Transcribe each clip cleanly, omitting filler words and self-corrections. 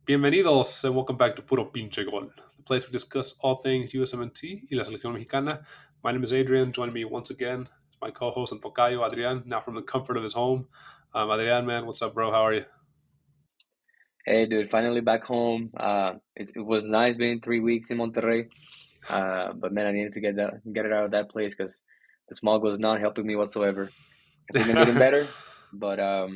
Bienvenidos and welcome back to Puro Pinche Gol, the place we discuss all things USMNT y la selección mexicana. My name is Adrian. Joining me once again is my co-host and Tocayo, Adrian, now from the comfort of his home. Adrian, man, what's up, bro? How are you? Hey, dude, finally back home. It was nice being 3 weeks in Monterrey. But man, I needed to get it out of that place because the smog was not helping me whatsoever. I think I'm getting better, but I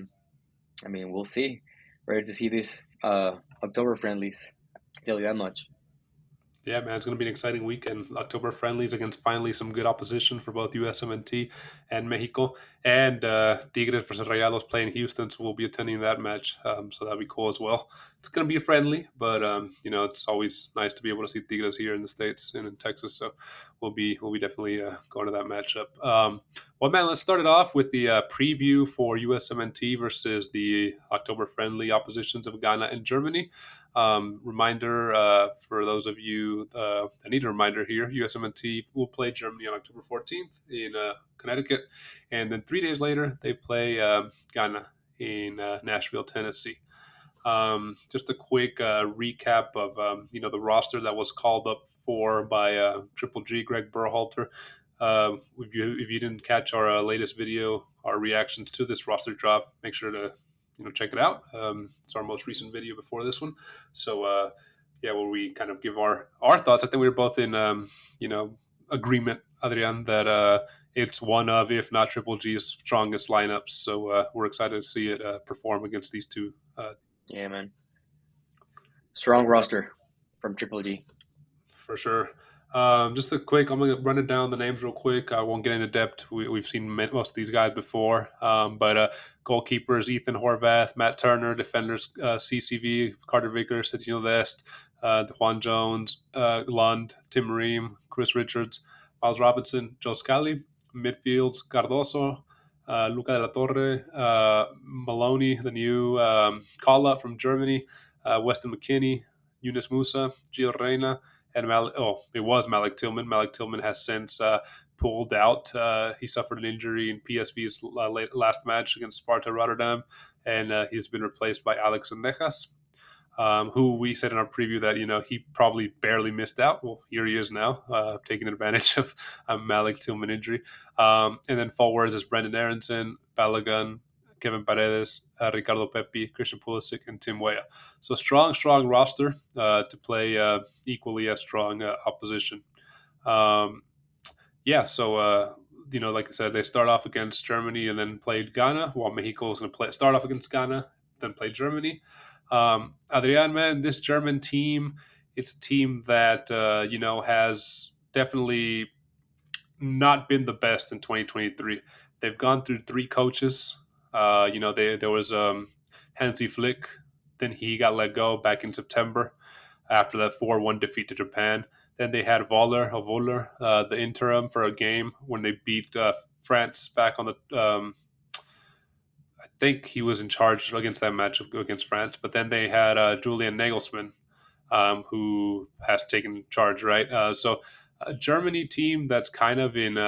mean, we'll see. Ready to see these October friendlies. I can tell you that much. Yeah, man, it's going to be an exciting weekend. October friendlies against finally some good opposition for both USMNT and Mexico. And Tigres versus Rayados playing Houston, so we'll be attending that match. So that'll be cool as well. It's going to be a friendly, but it's always nice to be able to see Tigres here in the States and in Texas. So we'll be definitely going to that matchup. Well, man, let's start it off with the preview for USMNT versus the October friendly oppositions of Ghana and Germany. Reminder for those of you, I need a reminder here. USMNT will play Germany on October 14th in Connecticut, and then 3 days later they play Ghana in Nashville, Tennessee. Just a quick recap of the roster that was called up for by Triple G, Greg Berhalter. If you didn't catch our latest video, our reactions to this roster drop, make sure to check it out. It's our most recent video before this one. So where we kind of give our thoughts. I think we were both in agreement, Adrian, that it's one of, if not Triple G's strongest lineups. So we're excited to see it perform against these two. Yeah, man. Strong roster from Triple G. For sure. Just a quick, I'm going to run it down the names real quick. I won't get into depth. We've seen most of these guys before. But goalkeepers, Ethan Horvath, Matt Turner, defenders, CCV, Carter Vickers, Setino Dest, Juan Jones, Lund, Tim Ream, Chris Richards, Miles Robinson, Joe Scally, midfields, Cardoso, Luca de la Torre, Maloney, the new call-up from Germany, Weston McKinney, Yunus Musa, gioreyna, and it was Malik Tillman. Malik Tillman has since pulled out. He suffered an injury in PSV's last match against Sparta Rotterdam, and he's been replaced by Alex Sendejas, who we said in our preview that he probably barely missed out. Well, here he is now, taking advantage of a Malik Tillman injury. And then forwards is Brendan Aronson, Balogun, Kevin Paredes, ricardopepi, Christian Pulisic, and Tim Weah. So strong roster to play equally as strong opposition. Like I said, they start off against Germany and then played Ghana, while Mexico is going to start off against Ghana, then play Germany. Adrian, man, this German team, it's a team that, has definitely not been the best in 2023. They've gone through 3 coaches. There was Hansi Flick. Then he got let go back in September after that 4-1 defeat to Japan. Then they had Voller, the interim, for a game when they beat France back on the. I think he was in charge against that match against France. But then they had Julian Nagelsmann, who has taken charge, right? So a Germany team that's kind of in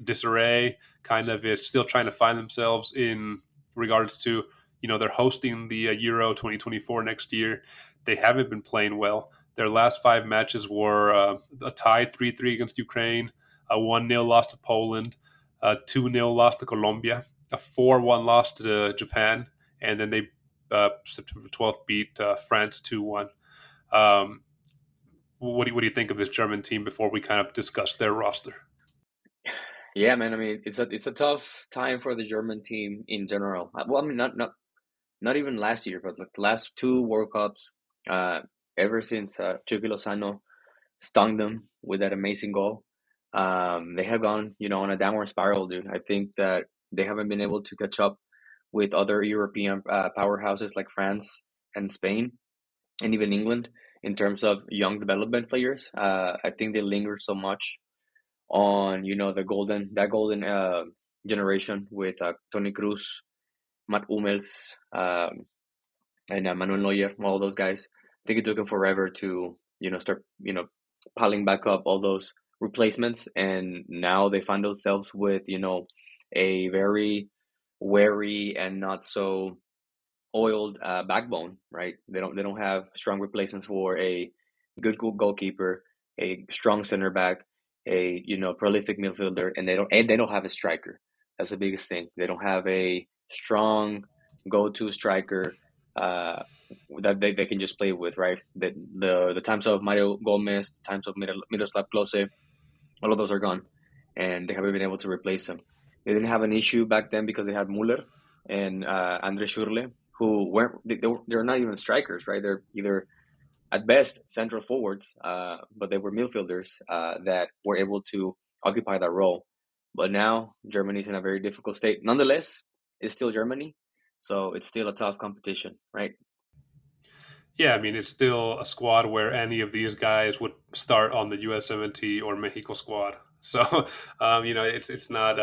disarray, kind of is still trying to find themselves in regards to, they're hosting the Euro 2024 next year. They haven't been playing well. Their last 5 matches were a tie 3-3 against Ukraine, a 1-0 loss to Poland, a 2-0 loss to Colombia, a 4-1 loss to Japan, and then they September 12th beat France 2-1. What do you think of this German team before we kind of discuss their roster? Yeah, man. I mean, it's a tough time for the German team in general. Well, I mean, not even last year, but like the last 2 World Cups, ever since Chucky Lozano stung them with that amazing goal, they have gone, on a downward spiral, dude. I think that they haven't been able to catch up with other European powerhouses like France and Spain, and even England in terms of young development players. I think they linger so much on the golden generation with Toni Kroos, Matt Hummels, and Manuel Neuer, all those guys. I think it took them forever to start piling back up all those replacements, and now they find themselves with a very wary and not so oiled backbone, right? They don't have strong replacements for a good goalkeeper, a strong center back, a prolific midfielder, and they don't have a striker. That's the biggest thing. They don't have a strong go-to striker uh, that they can just play with, right? The times of Mario Gomez, the times of Miroslav Klose, all of those are gone, and they haven't been able to replace them. They didn't have an issue back then because they had Muller and Andre Schurrle, who weren't they're not even strikers, right? They're either at best central forwards, but they were midfielders that were able to occupy that role. But now Germany's in a very difficult state. Nonetheless, it's still Germany, so it's still a tough competition, right? Yeah, I mean, it's still a squad where any of these guys would start on the USMNT or Mexico squad. So, it's not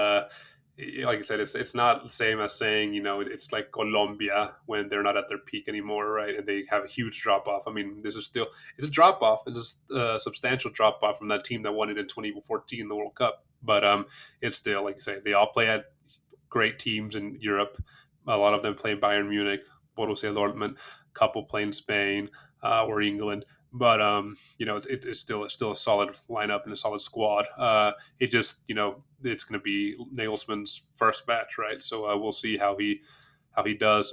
like I said, it's not the same as saying it's like Colombia when they're not at their peak anymore, right? And they have a huge drop off. I mean, this is still it's a drop off. It's a substantial drop off from that team that won it in 2014, the World Cup. But it's still like you say, they all play at great teams in Europe. A lot of them play Bayern Munich, Borussia Dortmund, couple play in Spain or England. But it's still a solid lineup and a solid squad. It just it's going to be Nagelsmann's first match, right? So we'll see how he does.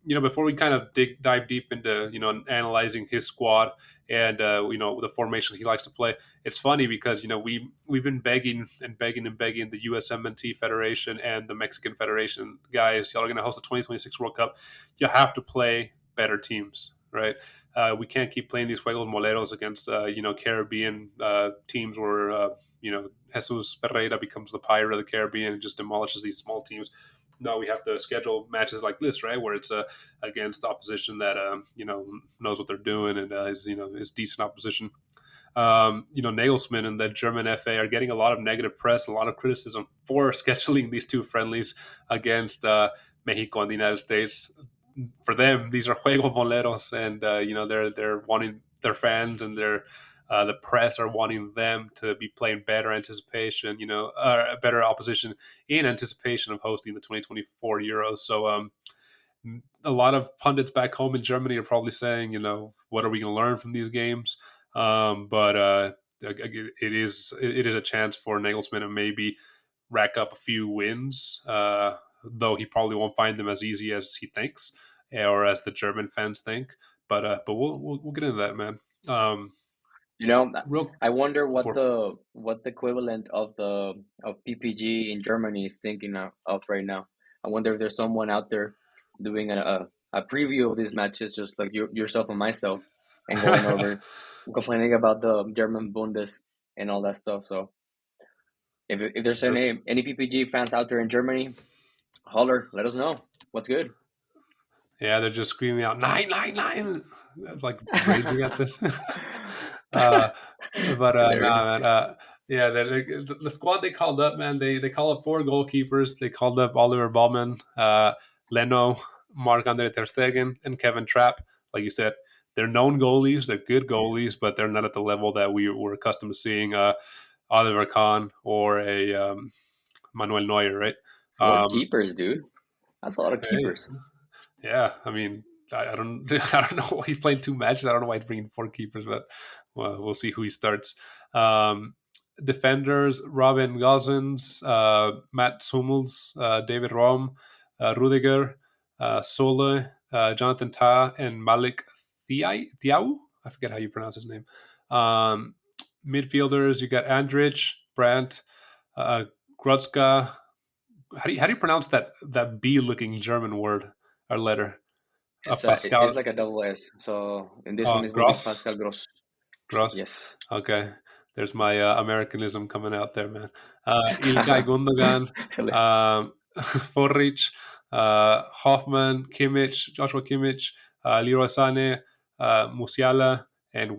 Before we kind of dive deep into analyzing his squad and the formation he likes to play, it's funny because we've been begging and begging and begging the USMNT Federation and the Mexican Federation guys, y'all are going to host the 2026 World Cup. You have to play better teams, right? We can't keep playing these juegos moleros against Caribbean teams where Jesus Ferreira becomes the pirate of the Caribbean and just demolishes these small teams. No, we have to schedule matches like this, right, where it's against opposition that knows what they're doing and is decent opposition. Nagelsmann and the German FA are getting a lot of negative press, a lot of criticism for scheduling these two friendlies against Mexico and the United States. For them, these are juegos boleros, and they're wanting their fans and the press are wanting them to be playing better anticipation, better opposition in anticipation of hosting the 2024 Euros. So a lot of pundits back home in Germany are probably saying, what are we going to learn from these games? But it is a chance for Nagelsmann to maybe rack up a few wins, though he probably won't find them as easy as he thinks or as the German fans think. But we'll get into that, man. You know, Real I wonder what for the equivalent of PPG in Germany is thinking of right now. I wonder if there's someone out there doing a preview of these matches, just like yourself and myself, and going over complaining about the German Bundes and all that stuff. So if there's just any PPG fans out there in Germany, holler, let us know what's good. yeah, they're just screaming out 999, like raging at this. uh, but Hilarious. nah, man. Yeah, the squad they called up, man. They called up four goalkeepers. They called up Oliver Ballman, Leno, Mark Andre Ter Stegen, and Kevin Trapp. Like you said, they're known goalies. They're good goalies, but they're not at the level that we were accustomed to seeing. Oliver Kahn or a Manuel Neuer, right? Four Um, keepers, dude. That's a lot of hey, keepers. yeah, I mean, I don't, I don't know. He's playing two matches. I don't know why he's bringing four keepers, but well, we'll see who he starts. Um, Defenders: Robin Gosens, Matt Hummels, David Rom, Rudiger, Sole, Jonathan Tah, and Malik Thiau. I forget how you pronounce his name. Um, Midfielders: you got Andrich, Brandt, uh, Grotzka. How do you pronounce that B looking German word or letter? It's Pascal like a double S. So in this one, it will be Gross. Pascal Gross. Gross. Yes. Okay. There's my Americanism coming out there, man. Ilkay Gundogan, Forrich, Hoffman, Kimmich, Joshua Kimmich, Leroy Sané, Musiala, and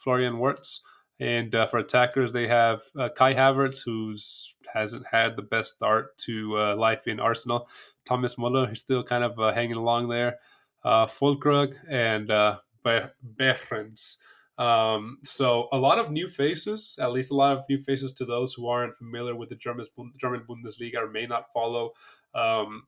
Florian Wirtz. And for attackers, they have Kai Havertz, who's hasn't had the best start to life in Arsenal. Thomas Muller, who's still kind of hanging along there. Fulkrug and Behrens. So a lot of new faces, at least a lot of new faces to those who aren't familiar with the German Bundesliga or may not follow, um,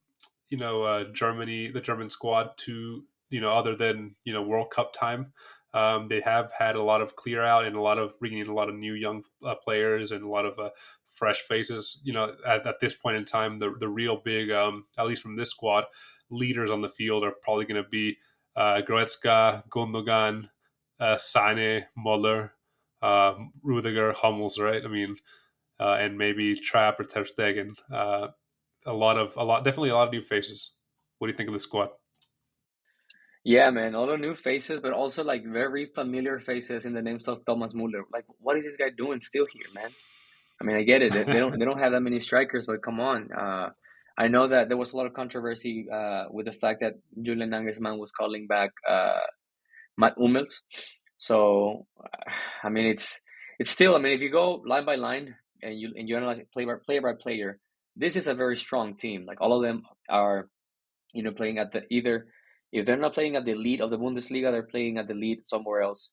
Germany, the German squad to other than World Cup time. They have had a lot of clear out and a lot of bringing in a lot of new young players and a lot of fresh faces. At this point in time, the real big, at least from this squad, leaders on the field are probably going to be Goretzka, Gundogan, Sane, Muller, Rudiger, Hummels. Right? I mean, and maybe Trapp or Ter Stegen. Definitely a lot of new faces. What do you think of the squad? Yeah, man, all the new faces, but also like very familiar faces in the names of Thomas Muller. Like, what is this guy doing still here, man? I mean, I get it. They don't have that many strikers, but come on. I know that there was a lot of controversy with the fact that Julian Nagelsmann was calling back Matt Hummels. So, I mean, it's still. I mean, if you go line by line and you analyze it player by player, this is a very strong team. Like all of them are, playing at the either if they're not playing at the elite of the Bundesliga, they're playing at the elite somewhere else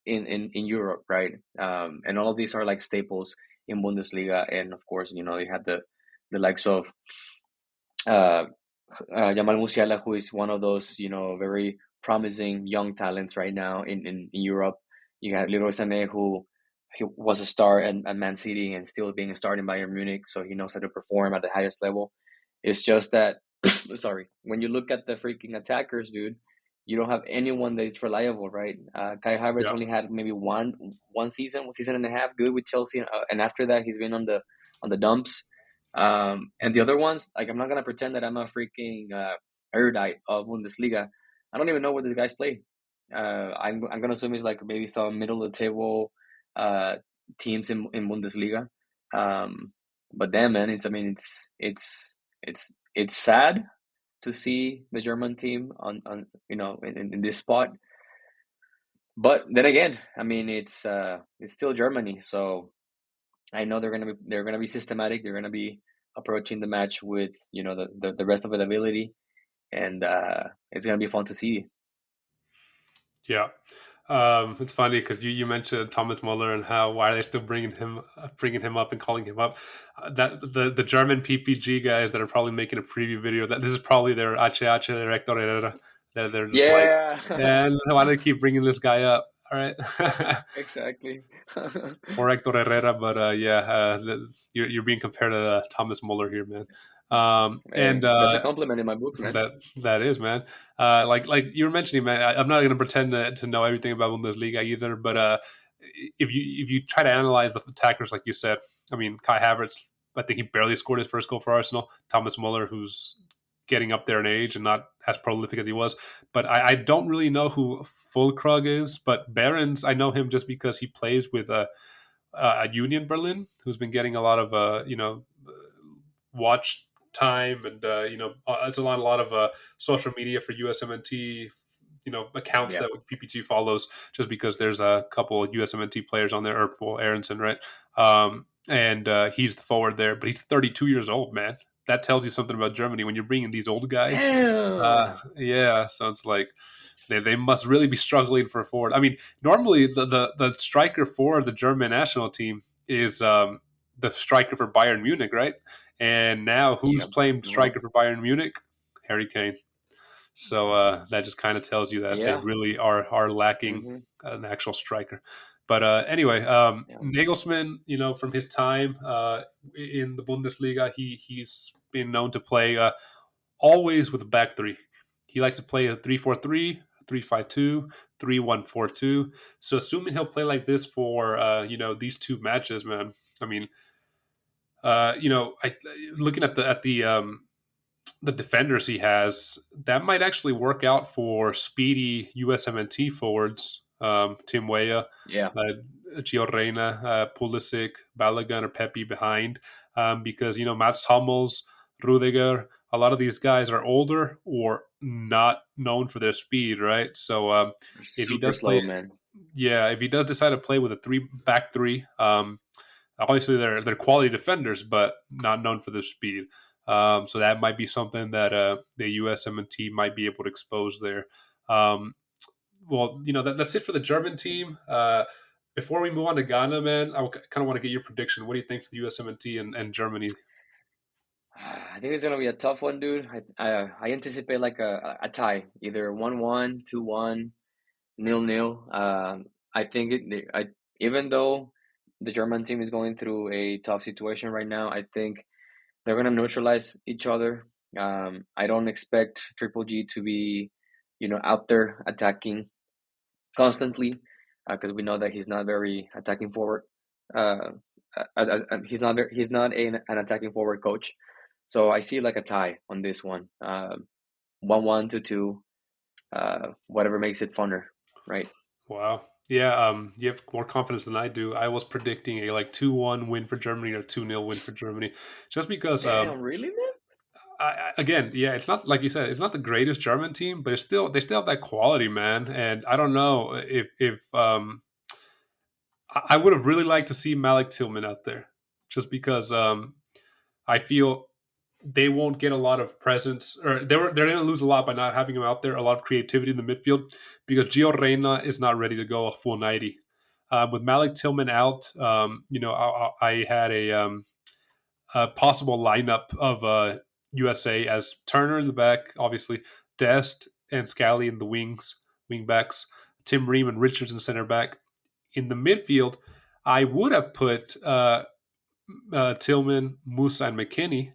in Europe, right? And all of these are like staples in Bundesliga, and of course, they had the likes of uh, Jamal Musiala, who is one of those, very promising young talents right now in Europe. You have Leroy Sané, who he was a star at Man City and still being a star in Bayern Munich, so he knows how to perform at the highest level. It's just that, sorry, when you look at the freaking attackers, dude, you don't have anyone that is reliable, right? Kai Havertz Yeah, only had maybe one season and a half good with Chelsea, and after that, he's been on the dumps. And the other ones, like I'm not gonna pretend that I'm a freaking erudite of Bundesliga. I don't even know where these guys play. I'm gonna assume it's like maybe some middle of the table uh, teams in Bundesliga. But then, man, it's sad to see the German team on in this spot. But then again, I mean, it's still Germany, so I know they're gonna be systematic. They're gonna be approaching the match with the rest of the ability, and it's gonna be fun to see. yeah. It's funny because you mentioned Thomas Muller and how why are they still bringing him up and calling him up? That the German PPG guys that are probably making a preview video that this is probably their HH Director Herrera. That they're just like, Yeah, and why do they keep bringing this guy up? All right. exactly. Or Hector Herrera, but yeah, you're being compared to Thomas Muller here, man. Hey, And that's a compliment in my books, man. that is, man. Like you were mentioning, man. I'm not going to pretend to know everything about Bundesliga either, but if you try to analyze the attackers, like you said, I mean, Kai Havertz, I think he barely scored his first goal for Arsenal. Thomas Muller, who's getting up there in age and not as prolific as he was. But I don't really know who Fulkrug is, but Behrens, I know him just because he plays with Union Berlin, who's been getting a lot of watch time, and it's a lot of social media for USMNT. Accounts Yeah, that PPG follows, just because there's a couple of USMNT players on there, or well, Aronson, right? And he's the forward there, but he's 32 years old, man. That tells you something about Germany when you're bringing these old guys. damn. Yeah, so it's like they must really be struggling for a forward. I mean, normally the striker for the German national team is the striker for Bayern Munich, right? And now who's Yep. playing Yep. striker for Bayern Munich? Harry Kane. So that just kind of tells you that they Yeah. really are lacking Mm-hmm. an actual striker. But anyway, Yeah. Nagelsmann, from his time in the Bundesliga, he's been known to play always with a back three. He likes to play a 3-4-3, 3-5-2, 3-1-4-2. So assuming he'll play like this for these two matches, man. I mean, I looking at the defenders he has, that might actually work out for speedy USMNT forwards. Tim Weah, Yeah. Gioreyna, Pulisic, Balogun, or Pepi behind, because Mats Hummels, Rudiger, a lot of these guys are older or not known for their speed, right? So They're if he super does slow, play, man. yeah, if he does decide to play with a back three, obviously they're quality defenders, but not known for their speed. So that might be something that the USMNT might be able to expose there. Um, well, that's it for the German team. Before we move on to Ghana, man, kind of want to get your prediction. What do you think for the USMNT and Germany? I think it's gonna be a tough one, dude. I anticipate like a tie, either 1-1, 2-1, 0-0. I think even though the German team is going through a tough situation right now, I think they're gonna neutralize each other. I don't expect Triple G to be, out there attacking constantly, because we know that he's not very attacking forward. Uh, he's not an attacking forward coach. So I see like a tie on this one. 1-1 to 2, whatever makes it funner, right? Wow. Yeah, you have more confidence than I do. I was predicting a like 2-1 win for Germany or 2-0 win for Germany, just because Damn, really, man? again, yeah, it's not like you said, it's not the greatest German team, but it's still they still have that quality, man. And I don't know if I would have really liked to see Malik Tillman out there, just because I feel they won't get a lot of presence, or they're going to lose a lot by not having him out there. A lot of creativity in the midfield because gioreyna is not ready to go a full 90. With Malik Tillman out, I had a possible lineup of USA as Turner in the back, obviously Dest and Scally in the wing backs, Tim Ream and Richards in center back. In the midfield, I would have put Tillman, Musa, and McKinney,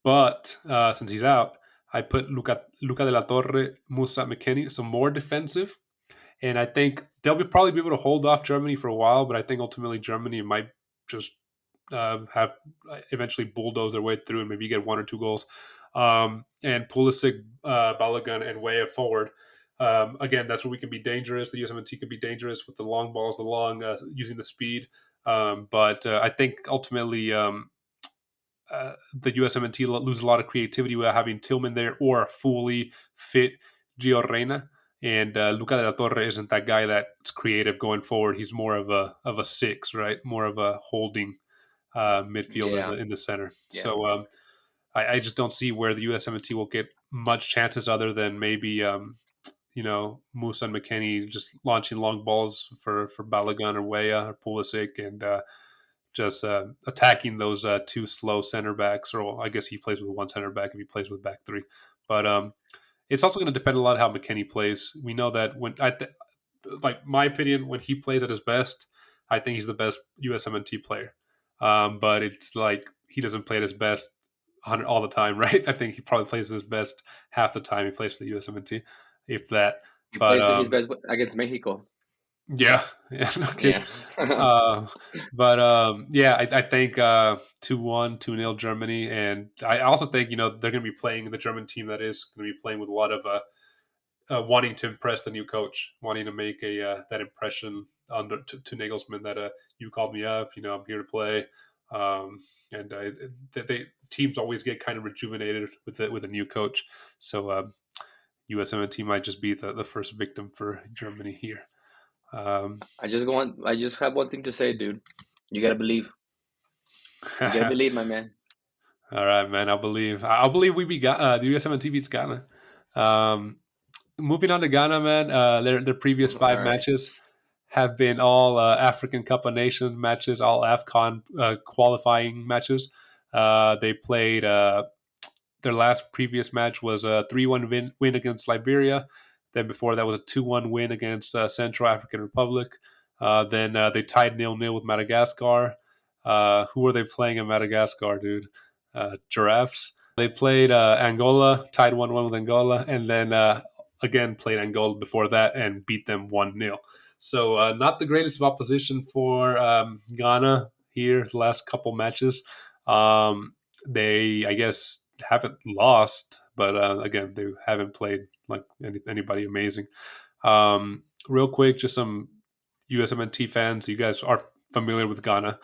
but since he's out, I put Luca de la Torre, Musa, McKinney, some more defensive. And I think they'll probably be able to hold off Germany for a while, but I think ultimately Germany might just have eventually bulldoze their way through and maybe get 1 or 2 goals. And Pulisic, Balogun, and way forward. Again, that's where we can be dangerous. The USMNT can be dangerous with the long balls, using the speed. But I think ultimately the USMNT lose a lot of creativity without having Tillman there or a fully fit gioreyna. And Luca de la Torre isn't that guy that's creative going forward. He's more of a six, right? More of a holding midfielder Yeah, in the center. yeah. So I just don't see where the USMNT will get much chances other than maybe Musa and McKinney just launching long balls for Balogun or Weah or Pulisic and just attacking those two slow center backs. Or well, I guess he plays with one center back if he plays with back three. But it's also going to depend a lot how McKinney plays. We know that like my opinion, when he plays at his best, I think he's the best USMNT player. But it's like he doesn't play at his best all the time, right? I think he probably plays at his best half the time he plays for the USMNT, if that. He But plays his best against Mexico. yeah, yeah, no kidding. Yeah. Uh, but yeah, I think 2-1, 2-0 Germany, and I also think they're going to be playing the German team that is going to be playing with a lot of wanting to impress the new coach, wanting to make a that impression to Nagelsmann that you called me up, I'm here to play, and teams always get kind of rejuvenated with a new coach. So USMNT might just be the first victim for Germany here. Um, I just have one thing to say, dude. You gotta believe. You gotta believe, my man. All right, man. I'll believe. I'll believe we beat the USMNT beats Ghana. Um, Moving on to Ghana, man. Their previous All five right. matches have been all African Cup of Nations matches, all AFCON qualifying matches. They played their last previous match was a 3-1 win against Liberia. Then before that was a 2-1 win against Central African Republic. Then they tied 0-0 with Madagascar. Who were they playing in Madagascar, dude? Giraffes. They played Angola, tied 1-1 with Angola, and then again played Angola before that and beat them 1-0. So not the greatest of opposition for Ghana here the last couple matches. They, I guess, haven't lost, but again, they haven't played like anybody amazing. Real quick, just some USMNT fans. You guys are familiar with Ghana.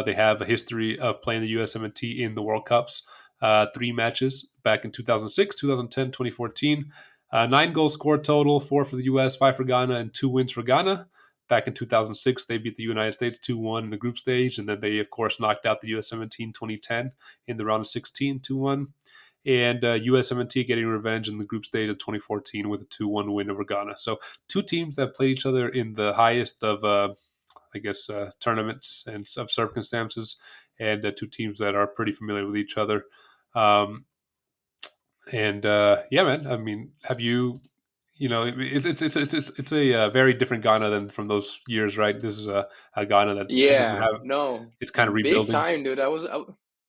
They have a history of playing the USMNT in the World Cups. 3 matches back in 2006, 2010, 2014. 9 goals scored total, 4 for the US, 5 for Ghana, and 2 wins for Ghana. Back in 2006, they beat the United States 2-1 in the group stage, and then they, of course, knocked out the USMNT in 2010 in the round of 16, 2-1. And USMNT getting revenge in the group stage of 2014 with a 2-1 win over Ghana. So 2 teams that played each other in the highest of, I guess, tournaments and of circumstances, and 2 teams that are pretty familiar with each other. Um, and yeah, man. I mean, have you? You know, it's a very different Ghana than from those years, right? This is a Ghana that's it doesn't Yeah, have. no, It's kind of big rebuilding. time, dude.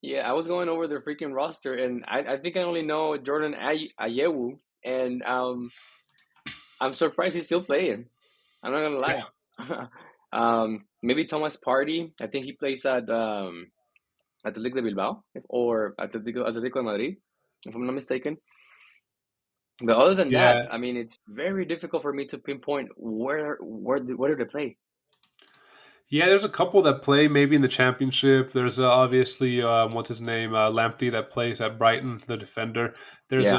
Yeah, I was going over their freaking roster, and I think I only know Jordan Ayew, and I'm surprised he's still playing. I'm not gonna Yeah, lie. Maybe Thomas Party. I think he plays at Athletic de Bilbao or Atletico de Madrid, if I'm not mistaken. But other than that, yeah. I mean, it's very difficult for me to pinpoint where do they play. Yeah, there's a couple that play maybe in the championship. There's obviously what's his name, Lamptey that plays at Brighton, the defender. There's Yeah,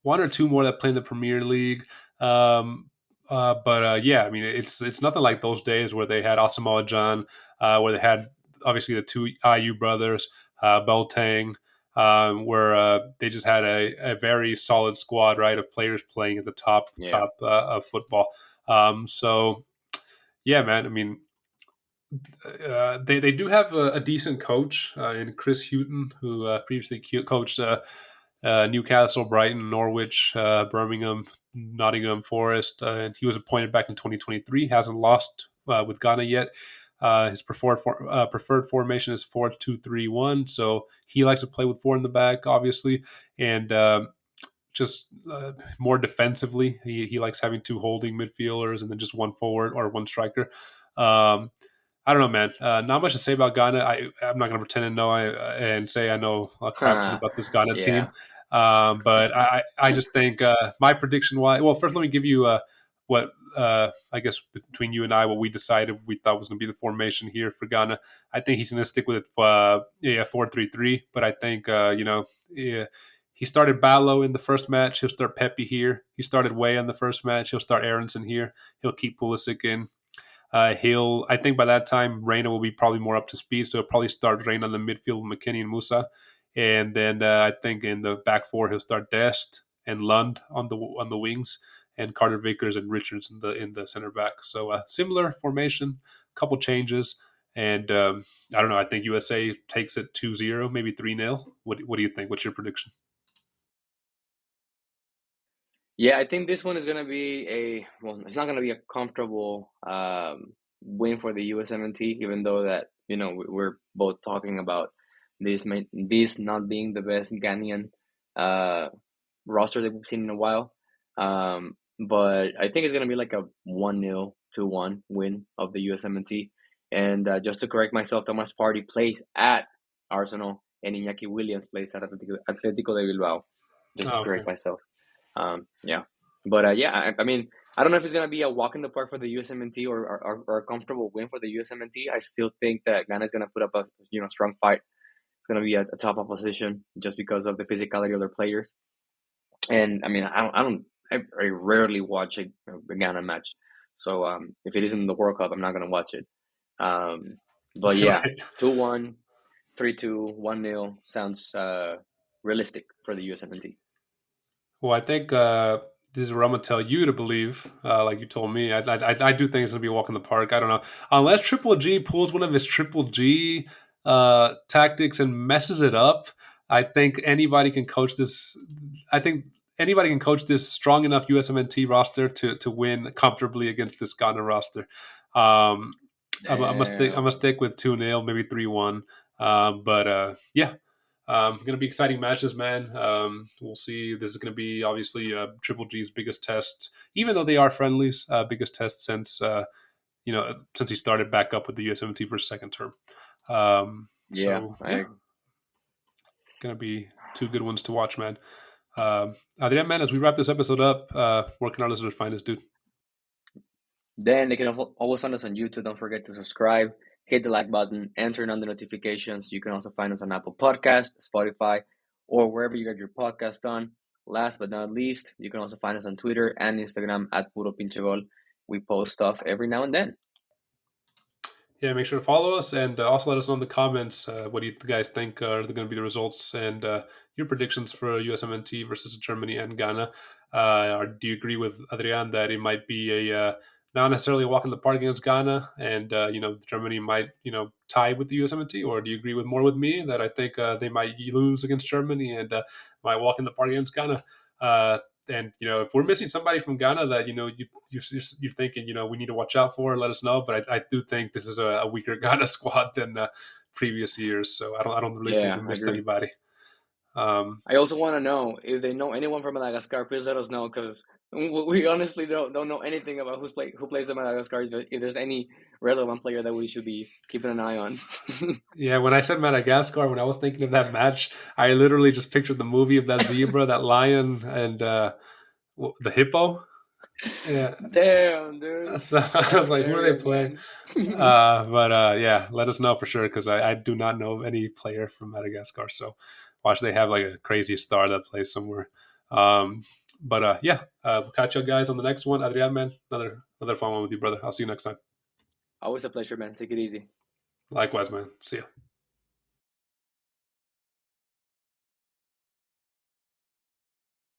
one or two more that play in the Premier League. Um, but yeah, I mean it's nothing like those days where they had Asamoah John, where they had obviously the two IU brothers, Beltang, where they just had a very solid squad, right, of players playing at the yeah, top of football. So yeah, man. I mean, they do have a decent coach in Chris Hughton, who previously coached Newcastle, Brighton, Norwich, Birmingham, Nottingham Forest, and he was appointed back in 2023. Hasn't lost with Ghana yet. His preferred formation is 4-2-3-1, so he likes to play with four in the back, obviously, and just more defensively. He likes having two holding midfielders and then just one forward or one striker. Um, I don't know, man. Not much to say about Ghana. I'm not going to pretend to know and say I know a crap ton about this Ghana team. yeah. But I just think my prediction why. Well, first let me give you what I guess between you and I what we decided we thought was going to be the formation here for Ghana. I think he's going to stick with it 4-3-3. But I think yeah, he started Ballo in the first match. He'll start Pepi here. He started Way in the first match. He'll start Aronson here. He'll keep Pulisic in. I think by that time, Reina will be probably more up to speed. So he'll probably start Reina in the midfield with McKinney and Musa. And then I think in the back four, he'll start Dest and Lund on the wings and Carter Vickers and Richards in the center back. So similar formation, couple changes. And I don't know. I think USA takes it 2-0, maybe 3-0. What do you think? What's your prediction? Yeah, I think this one is gonna be it's not gonna be a comfortable win for the USMNT, even though that we're both talking about this not being the best Ghanaian uh, roster that we've seen in a while. But I think it's gonna be like a 1-0, 2-1 win of the USMNT. And just to correct myself, Thomas Partey plays at Arsenal, and Iñaki Williams plays at Atletico de Bilbao. Just to Oh, correct okay. myself. Yeah, but yeah, I mean, I don't know if it's gonna be a walk in the park for the USMNT or a comfortable win for the USMNT. I still think that Ghana is gonna put up a strong fight. It's gonna be a tough opposition just because of the physicality of their players. And I mean, I rarely watch a Ghana match. So if it isn't in the World Cup, I'm not gonna watch it. But yeah, Right. 2-1, 3-2, 1-0 sounds realistic for the USMNT. Well, I think this is what I'm gonna tell you to believe. Like you told me, I do think it's gonna be a walk in the park. I don't know unless Triple G pulls one of his Triple G tactics and messes it up. I think anybody can coach this. I think anybody can coach this strong enough USMNT roster to win comfortably against this Ghana roster. Um, I'm gonna Damn. stick with 2-0, maybe 3-1. But yeah, going to be exciting matches, man. We'll see. This is going to be obviously Triple G's biggest test, even though they are friendlies. Biggest test since since he started back up with the USMT for his second term. Yeah, So yeah, going to be two good ones to watch, man. Adrian, man, as we wrap this episode up, where can our listeners find us, dude? Then they can always find us on YouTube. Don't forget to subscribe, hit the like button, and turn on the notifications. You can also find us on Apple Podcast, Spotify, or wherever you get your podcast on. Last but not least, you can also find us on Twitter and Instagram at Puro Pinche Gol. We post stuff every now and then. Yeah, make sure to follow us and also let us know in the comments what do you guys think are going to be the results and your predictions for USMNT versus Germany and Ghana. Or do you agree with Adrian that it might be a not necessarily a walk in the park against Ghana, and Germany might tie with the USMNT? Or do you agree with more with me that I think they might lose against Germany and might walk in the park against Ghana? And if we're missing somebody from Ghana that you're thinking we need to watch out for, let us know. But I do think this is a weaker Ghana squad than previous years, so I don't really think Yeah, we I missed agree. anybody. Um, I also want to know if they know anyone from Madagascar. Please let us know because we honestly don't know anything about who plays in Madagascar. If there's any relevant player that we should be keeping an eye on. yeah, when I said Madagascar, when I was thinking of that match, I literally just pictured the movie of that zebra, that lion, and the hippo. Yeah, Damn, dude, so I that's was like, who are they hilarious, playing? man. But yeah, let us know for sure because I do not know of any player from Madagascar. So watch they have like a crazy star that plays somewhere. Um, but yeah, we'll catch you guys on the next one. Adrian, man, another fun one with you, brother. I'll see you next time. Always a pleasure, man. Take it easy. Likewise, man. See ya.